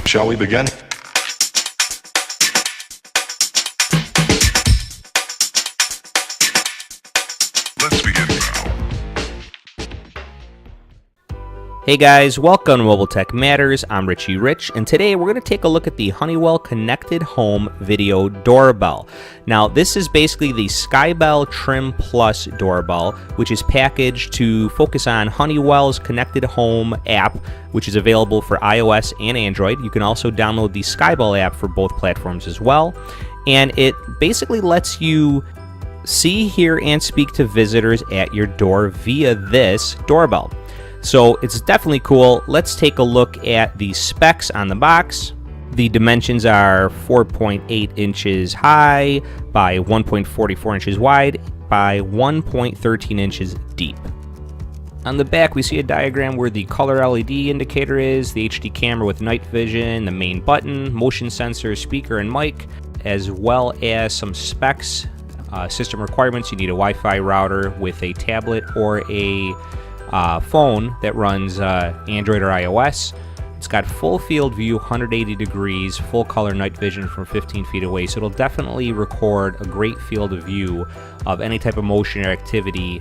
Shall we begin? Let's begin now. Hey guys, welcome to Mobile Tech Matters. I'm Richie Rich, and today we're going to take a look at the Honeywell Connected Home Video Doorbell. Now, this is basically the SkyBell Trim Plus doorbell, which is packaged to focus on Honeywell's Connected Home app, which is available for iOS and Android. You can also download the SkyBell app for both platforms as well, and it basically lets you see, hear, and speak to visitors at your door via this doorbell. So it's definitely cool. Let's take a look at the specs on the box. The dimensions are 4.8 inches high by 1.44 inches wide by 1.13 inches deep. On the back, we see a diagram where the color LED indicator is, the HD camera with night vision, the main button, motion sensor, speaker, and mic, as well as some specs. System requirements: you need a Wi-Fi router with a tablet or a phone that runs Android or iOS. It's got full field view, 180 degrees, full color night vision from 15 feet away, so it'll definitely record a great field of view of any type of motion or activity.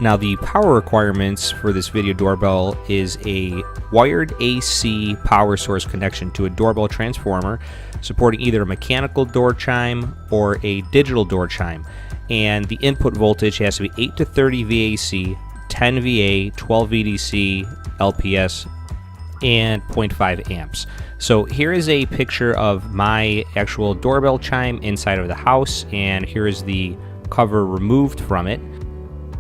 Now, the power requirements for this video doorbell is a wired AC power source connection to a doorbell transformer, supporting either a mechanical door chime or a digital door chime. And the input voltage has to be 8 to 30 VAC, 10 VA, 12 VDC, LPS, and 0.5 amps. So here is a picture of my actual doorbell chime inside of the house, and here is the cover removed from it.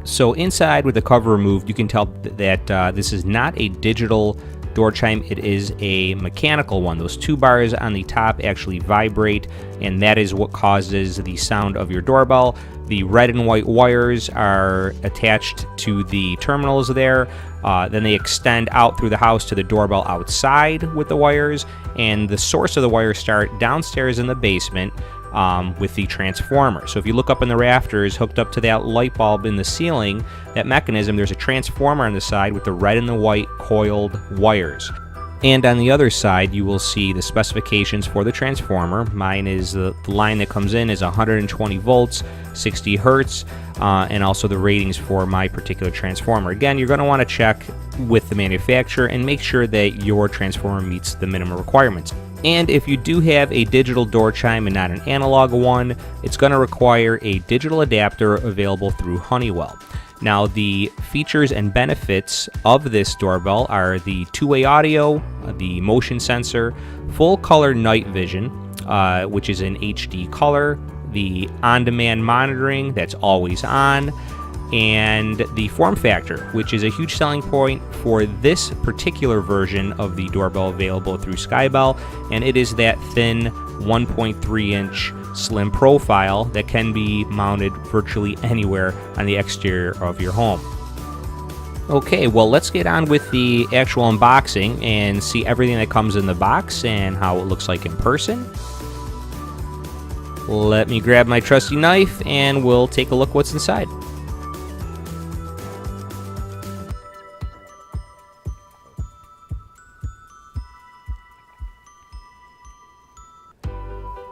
So inside with the cover removed, you can tell that this is not a digital door chime, it is a mechanical one. Those two bars on the top actually vibrate, and that is what causes the sound of your doorbell. The red and white wires are attached to the terminals there. Then they extend out through the house to the doorbell outside with the wires, and the source of the wires start downstairs in the basement with the transformer. So if you look up in the rafters, hooked up to that light bulb in the ceiling, that mechanism, there's a transformer on the side with the red and the white coiled wires. And on the other side, you will see the specifications for the transformer. Mine is the line that comes in is 120 volts, 60 hertz, and also the ratings for my particular transformer. Again, you're going to want to check with the manufacturer and make sure that your transformer meets the minimum requirements. And if you do have a digital door chime and not an analog one, it's going to require a digital adapter available through Honeywell. Now, the features and benefits of this doorbell are the two-way audio, the motion sensor, full color night vision, which is in HD color, the on-demand monitoring that's always on, and the form factor, which is a huge selling point for this particular version of the doorbell available through SkyBell, and it is that thin 1.3-inch slim profile that can be mounted virtually anywhere on the exterior of your home. Okay, well, let's get on with the actual unboxing and see everything that comes in the box and how it looks like in person. Let me grab my trusty knife and we'll take a look what's inside.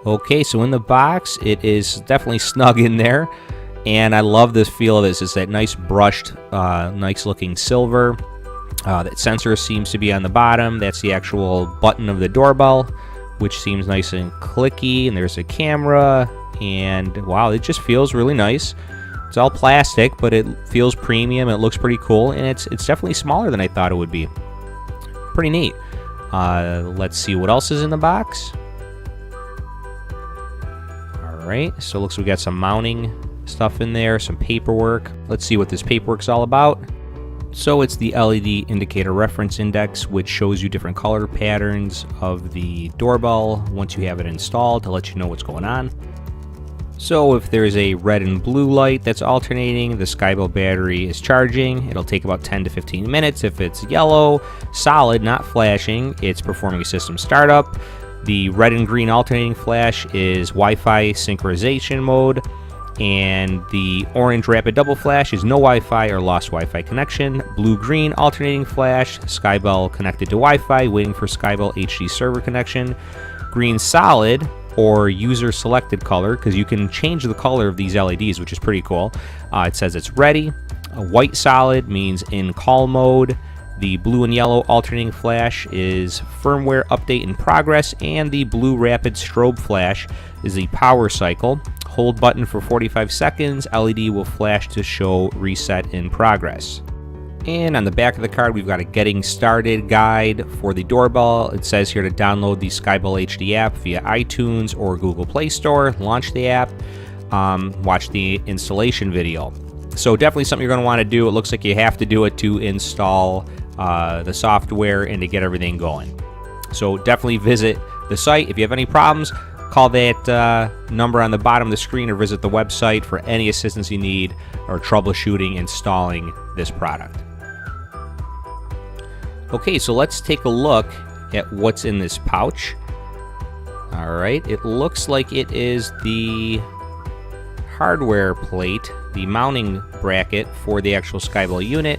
Okay, so in the box, it is definitely snug in there, and I love this feel of this. It's that nice brushed, nice looking silver. That sensor seems to be on the bottom. That's the actual button of the doorbell, which seems nice and clicky, and there's a camera, and wow, it just feels really nice. It's all plastic, but it feels premium. It looks pretty cool, and it's definitely smaller than I thought it would be. Pretty neat. Let's see what else is in the box. Alright, so it looks like we got some mounting stuff in there, some paperwork. Let's see what this paperwork's all about. So it's the LED indicator reference index, which shows you different color patterns of the doorbell once you have it installed to let you know what's going on. So if there's a red and blue light that's alternating, the SkyBell battery is charging. It'll take about 10 to 15 minutes. If it's yellow, solid, not flashing, it's performing a system startup. The red and green alternating flash is Wi-Fi synchronization mode. And the orange rapid double flash is no Wi-Fi or lost Wi-Fi connection. Blue-green alternating flash, SkyBell connected to Wi-Fi, waiting for SkyBell HD server connection. Green solid or user selected color, because you can change the color of these LEDs, which is pretty cool. It says it's ready. A white solid means in call mode. The blue and yellow alternating flash is firmware update in progress, and the blue rapid strobe flash is the power cycle. Hold button for 45 seconds, LED will flash to show reset in progress. And on the back of the card, we've got a getting started guide for the doorbell. It says here to download the SkyBell HD app via iTunes or Google Play Store, launch the app, watch the installation video. So definitely something you're going to want to do. It looks like you have to do it to install the software and to get everything going. So definitely visit the site. If you have any problems, call that number on the bottom of the screen or visit the website for any assistance you need or troubleshooting installing this product. Okay, so let's take a look at what's in this pouch. All right, it looks like it is the hardware plate, the mounting bracket for the actual SkyBell unit.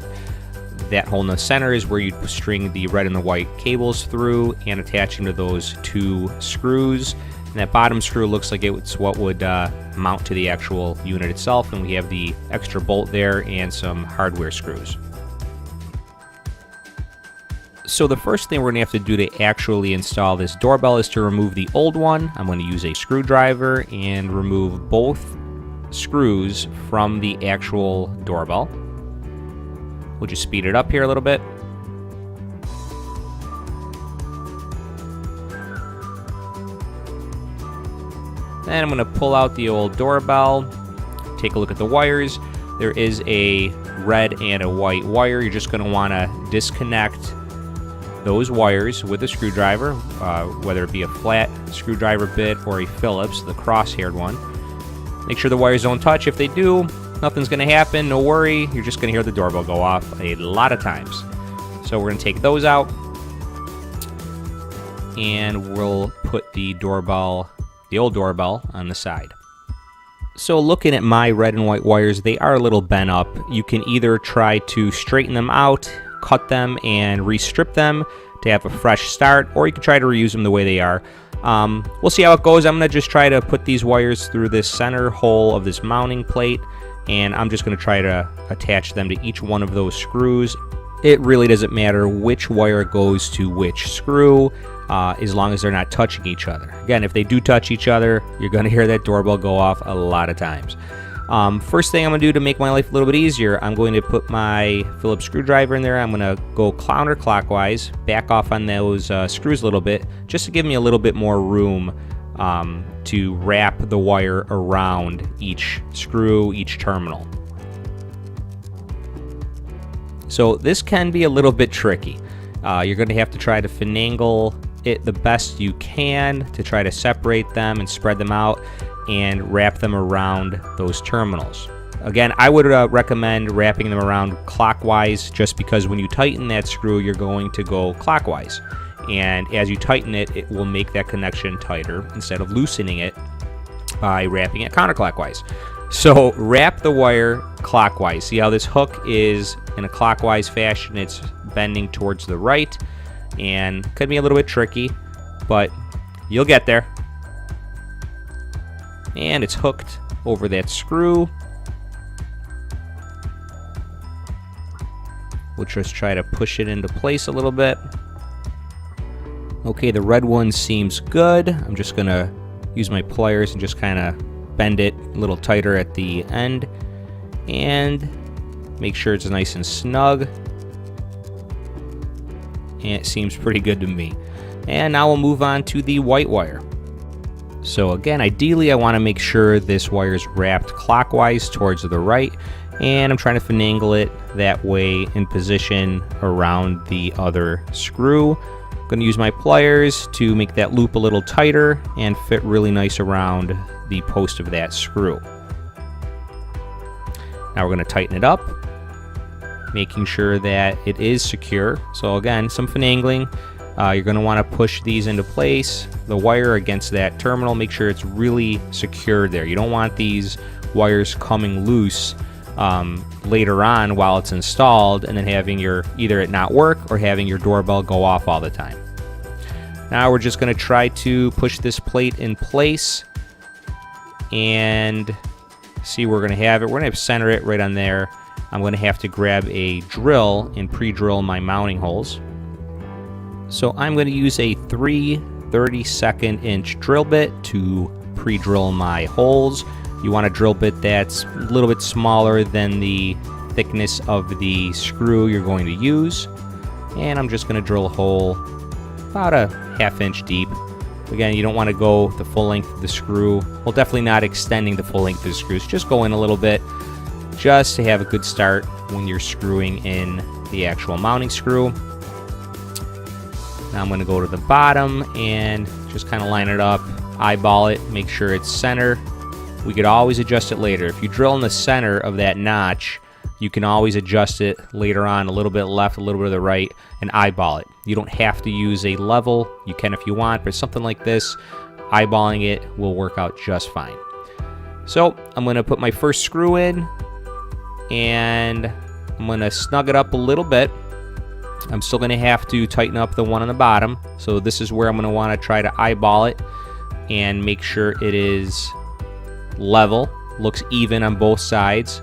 That hole in the center is where you string the red and the white cables through and attach them to those two screws. And that bottom screw looks like it's what would mount to the actual unit itself, and we have the extra bolt there and some hardware screws. So the first thing we're going to have to do to actually install this doorbell is to remove the old one. I'm going to use a screwdriver and remove both screws from the actual doorbell. We'll just speed it up here a little bit. Then I'm going to pull out the old doorbell, take a look at the wires. There is a red and a white wire. You're just going to want to disconnect those wires with a screwdriver, whether it be a flat screwdriver bit or a Phillips, the cross-haired one. Make sure the wires don't touch. If they do, nothing's going to happen. No worry. You're just going to hear the doorbell go off a lot of times. So we're going to take those out, and we'll put the doorbell, the old doorbell, on the side. So looking at my red and white wires, they are a little bent up. You can either try to straighten them out, cut them, and restrip them to have a fresh start, or you can try to reuse them the way they are. We'll see how it goes. I'm going to just try to put these wires through this center hole of this mounting plate, and I'm just going to try to attach them to each one of those screws. It really doesn't matter which wire goes to which screw, as long as they're not touching each other. Again, if they do touch each other, you're going to hear that doorbell go off a lot of times. First thing I'm going to do to make my life a little bit easier, I'm going to put my Phillips screwdriver in there. I'm going to go counterclockwise, back off on those screws a little bit, just to give me a little bit more room to wrap the wire around each screw, each terminal. So this can be a little bit tricky. You're going to have to try to finagle it the best you can to try to separate them and spread them out and wrap them around those terminals. Again, I would recommend wrapping them around clockwise, just because when you tighten that screw, you're going to go clockwise. And as you tighten it, it will make that connection tighter instead of loosening it by wrapping it counterclockwise. So wrap the wire clockwise. See how this hook is in a clockwise fashion? It's bending towards the right, and could be a little bit tricky, but you'll get there. And it's hooked over that screw. We'll just try to push it into place a little bit. Okay, the red one seems good. I'm just gonna use my pliers and just kind of bend it a little tighter at the end and make sure it's nice and snug. And it seems pretty good to me. And now we'll move on to the white wire. So again, ideally I want to make sure this wire is wrapped clockwise towards the right, and I'm trying to finagle it that way in position around the other screw. I'm going to use my pliers to make that loop a little tighter and fit really nice around the post of that screw. Now we're going to tighten it up, making sure that it is secure. So again, some finagling. You're going to want to push these into place, the wire against that terminal. Make sure it's really secure there. You don't want these wires coming loose later on while it's installed, and then having either it not work or having your doorbell go off all the time. Now we're just going to try to push this plate in place and see where we're going to have it. We're going to center it right on there. I'm going to have to grab a drill and pre-drill my mounting holes. So I'm going to use a 3 32nd inch drill bit to pre-drill my holes. You want a drill bit that's a little bit smaller than the thickness of the screw you're going to use. And I'm just going to drill a hole about a 1/2 inch deep. Again, you don't want to go the full length of the screw. Well, definitely not extending the full length of the screws. Just go in a little bit just to have a good start when you're screwing in the actual mounting screw. Now I'm going to go to the bottom and just kind of line it up, eyeball it, make sure it's center. We could always adjust it later. If you drill in the center of that notch, you can always adjust it later on, a little bit left, a little bit to the right, and eyeball it. You don't have to use a level. You can if you want, but something like this, eyeballing it will work out just fine. So I'm going to put my first screw in, and I'm going to snug it up a little bit. I'm still going to have to tighten up the one on the bottom. So this is where I'm going to want to try to eyeball it and make sure it is level, looks even on both sides.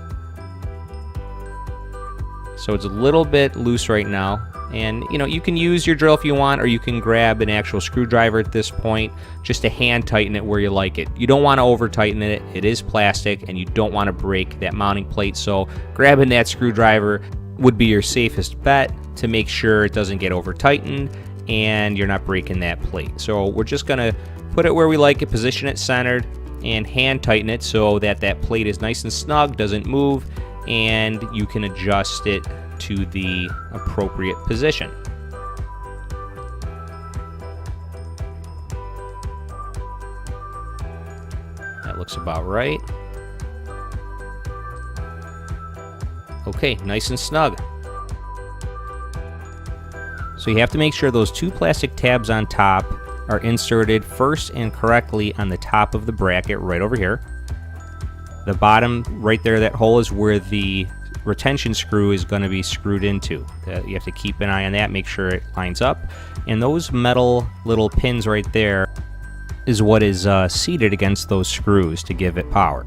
So it's a little bit loose right now. And you can use your drill if you want, or you can grab an actual screwdriver at this point just to hand tighten it where you like it. You don't want to over tighten it. It is plastic and you don't want to break that mounting plate. So grabbing that screwdriver would be your safest bet to make sure it doesn't get over tightened and you're not breaking that plate. So we're just going to put it where we like it, position it centered, and hand tighten it so that that plate is nice and snug, doesn't move, and you can adjust it to the appropriate position. That looks about right. Okay, nice and snug. So you have to make sure those two plastic tabs on top are inserted first and correctly on the top of the bracket right over here. The bottom right there, that hole is where the retention screw is going to be screwed into. You have to keep an eye on that, make sure it lines up. And those metal little pins right there is what is seated against those screws to give it power.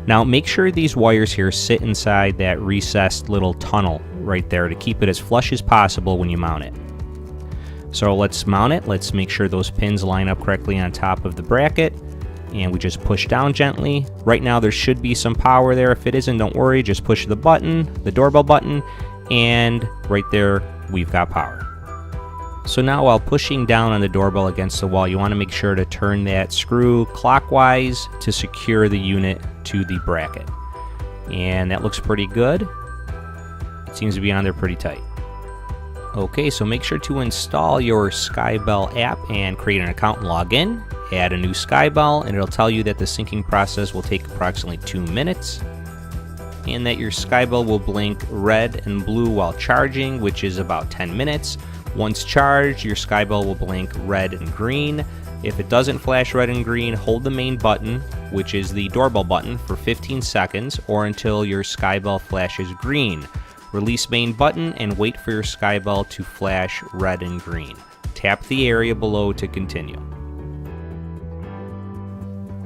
Now make sure these wires here sit inside that recessed little tunnel right there to keep it as flush as possible when you mount it. So let's mount it. Let's make sure those pins line up correctly on top of the bracket. And we just push down gently. Right now there should be some power there. If it isn't, don't worry. Just push the button, the doorbell button, and right there we've got power. So now while pushing down on the doorbell against the wall, you want to make sure to turn that screw clockwise to secure the unit to the bracket. And that looks pretty good. It seems to be on there pretty tight. Okay, so make sure to install your SkyBell app and create an account and log in. Add a new SkyBell, and it'll tell you that the syncing process will take approximately 2 minutes, and that your SkyBell will blink red and blue while charging, which is about 10 minutes. Once charged, your SkyBell will blink red and green. If it doesn't flash red and green, hold the main button, which is the doorbell button, for 15 seconds or until your SkyBell flashes green. Release main button and wait for your SkyBell to flash red and green. Tap the area below to continue.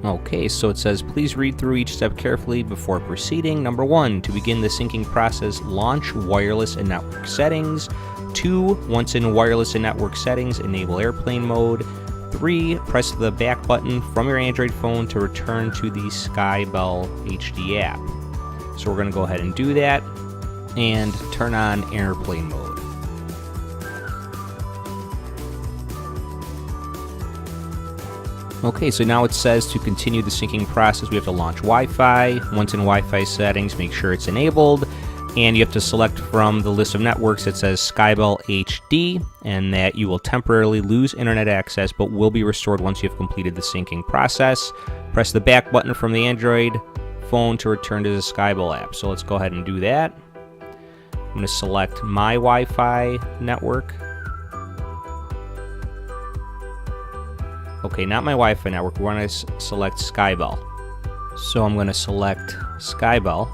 Okay, so it says, please read through each step carefully before proceeding. Number 1, to begin the syncing process, launch wireless and network settings. 2, once in wireless and network settings, enable airplane mode. 3, press the back button from your Android phone to return to the SkyBell HD app. So we're going to go ahead and do that and turn on airplane mode. Okay, so now it says to continue the syncing process, we have to launch Wi-Fi. Once in Wi-Fi settings, make sure it's enabled. And you have to select from the list of networks that says SkyBell HD, and that you will temporarily lose internet access, but will be restored once you have completed the syncing process. Press the back button from the Android phone to return to the SkyBell app. So let's go ahead and do that. I'm going to select my Wi-Fi network. Okay, not my Wi-Fi network. We want to select SkyBell. So I'm going to select SkyBell,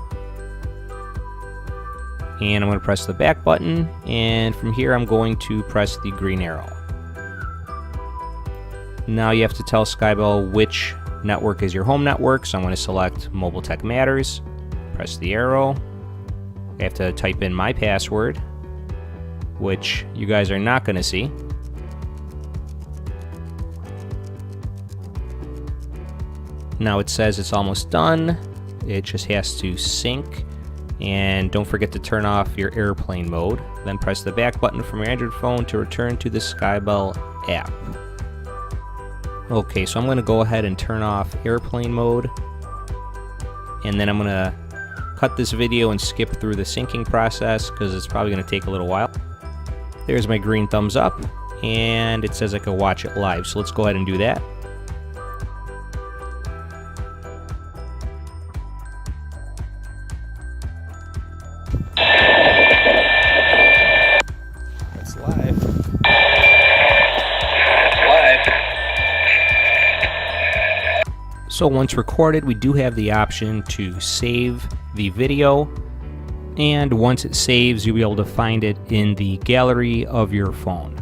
and I'm going to press the back button, and from here I'm going to press the green arrow. Now you have to tell SkyBell which network is your home network, so I'm going to select Mobile Tech Matters, press the arrow. I have to type in my password, which you guys are not going to see. Now it says it's almost done. It just has to sync, and don't forget to turn off your airplane mode. Then press the back button from your Android phone to return to the SkyBell app. Okay, so I'm going to go ahead and turn off airplane mode, and then I'm going to cut this video and skip through the syncing process because it's probably going to take a little while. There's my green thumbs up, and it says I can watch it live, so let's go ahead and do that. It's live. So once recorded, we do have the option to save the video, and once it saves, you'll be able to find it in the gallery of your phone.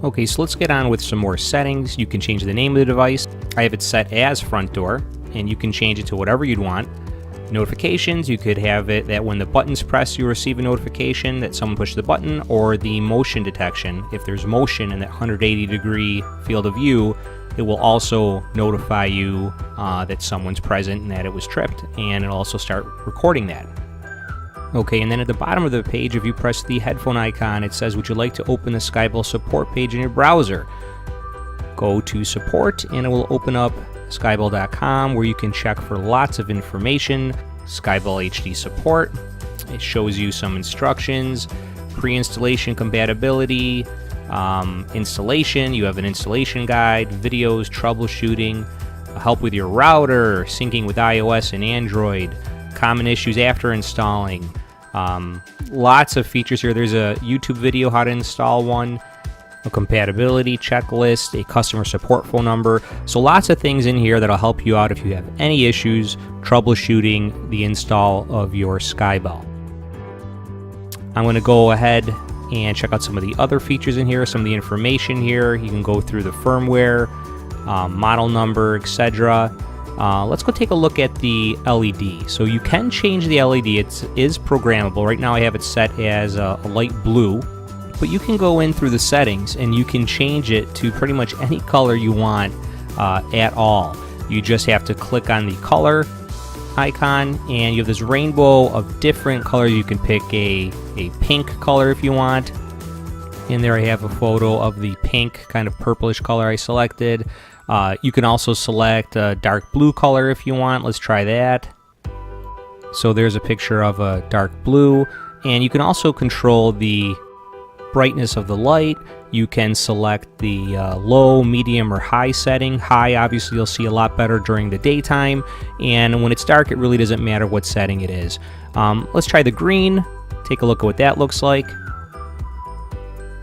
Okay, so let's get on with some more settings. You can change the name of the device. I have it set as front door, and you can change it to whatever you'd want. Notifications, you could have it that when the button's pressed, you receive a notification that someone pushed the button, or the motion detection. If there's motion in that 180-degree field of view, it will also notify you that someone's present and that it was tripped, and it'll also start recording that. Okay, and then at the bottom of the page, if you press the headphone icon, it says, would you like to open the SkyBell support page in your browser? Go to support, and it will open up skybell.com, where you can check for lots of information. SkyBell HD support, it shows you some instructions, pre-installation compatibility, installation, you have an installation guide, videos, troubleshooting, help with your router, syncing with iOS and Android, common issues after installing, lots of features here. There's a YouTube video how to install one, a compatibility checklist, a customer support phone number. So lots of things in here that'll help you out if you have any issues troubleshooting the install of your SkyBell. I'm going to go ahead and check out some of the other features in here, some of the information here. You can go through the firmware, model number, etc. Let's go take a look at the LED. So you can change the LED. It is programmable. Right now I have it set as a light blue, but you can go in through the settings and you can change it to pretty much any color you want at all. You just have to click on the color icon, and you have this rainbow of different colors. You can pick a pink color if you want. And there I have a photo of the pink kind of purplish color I selected. You can also select a dark blue color if you want. Let's try that. So there's a picture of a dark blue, and you can also control the brightness of the light. You can select the low, medium, or high setting. High, obviously, you'll see a lot better during the daytime, and when it's dark, it really doesn't matter what setting it is. Let's try the green. Take a look at what that looks like.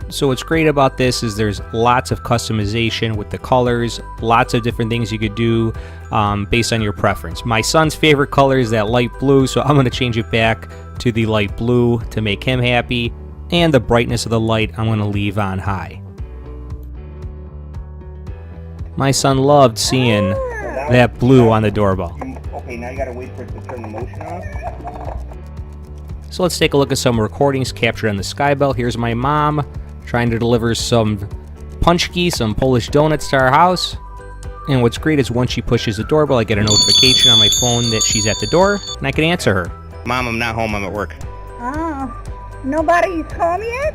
So what's great about this is there's lots of customization with the colors, lots of different things you could do based on your preference. My son's favorite color is that light blue, so I'm going to change it back to the light blue to make him happy. And the brightness of the light I'm going to leave on high. My son loved seeing that blue on the doorbell. Okay, now you gotta wait for it to turn the motion on. So let's take a look at some recordings captured on the SkyBell. Here's my mom trying to deliver some punchki, some Polish donuts to our house. And what's great is once she pushes the doorbell, I get a notification on my phone that she's at the door, and I can answer her. Mom, I'm not home, I'm at work. Oh, nobody's home yet?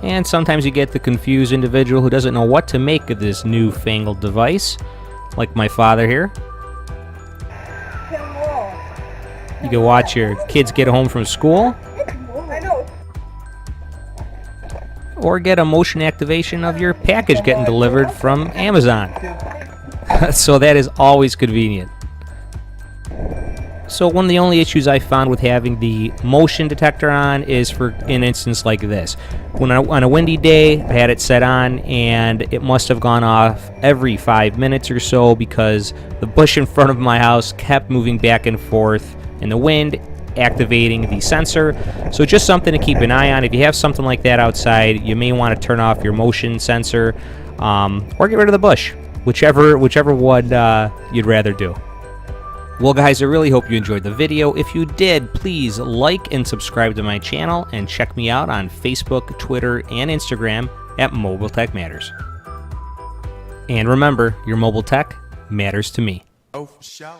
And sometimes you get the confused individual who doesn't know what to make of this newfangled device, like my father here. You can watch your kids get home from school, I know. or get a motion activation of your package getting delivered from Amazon. So that is always convenient. So one of the only issues I found with having the motion detector on is for an instance like this. When on a windy day, I had it set on and it must have gone off every 5 minutes or so because the bush in front of my house kept moving back and forth in the wind, activating the sensor. So just something to keep an eye on. If you have something like that outside, you may want to turn off your motion sensor or get rid of the bush, whichever one you'd rather do. Well guys, I really hope you enjoyed the video. If you did, please like and subscribe to my channel and check me out on Facebook, Twitter, and Instagram at Mobile Tech Matters. And remember, your mobile tech matters to me. Oh, for sure.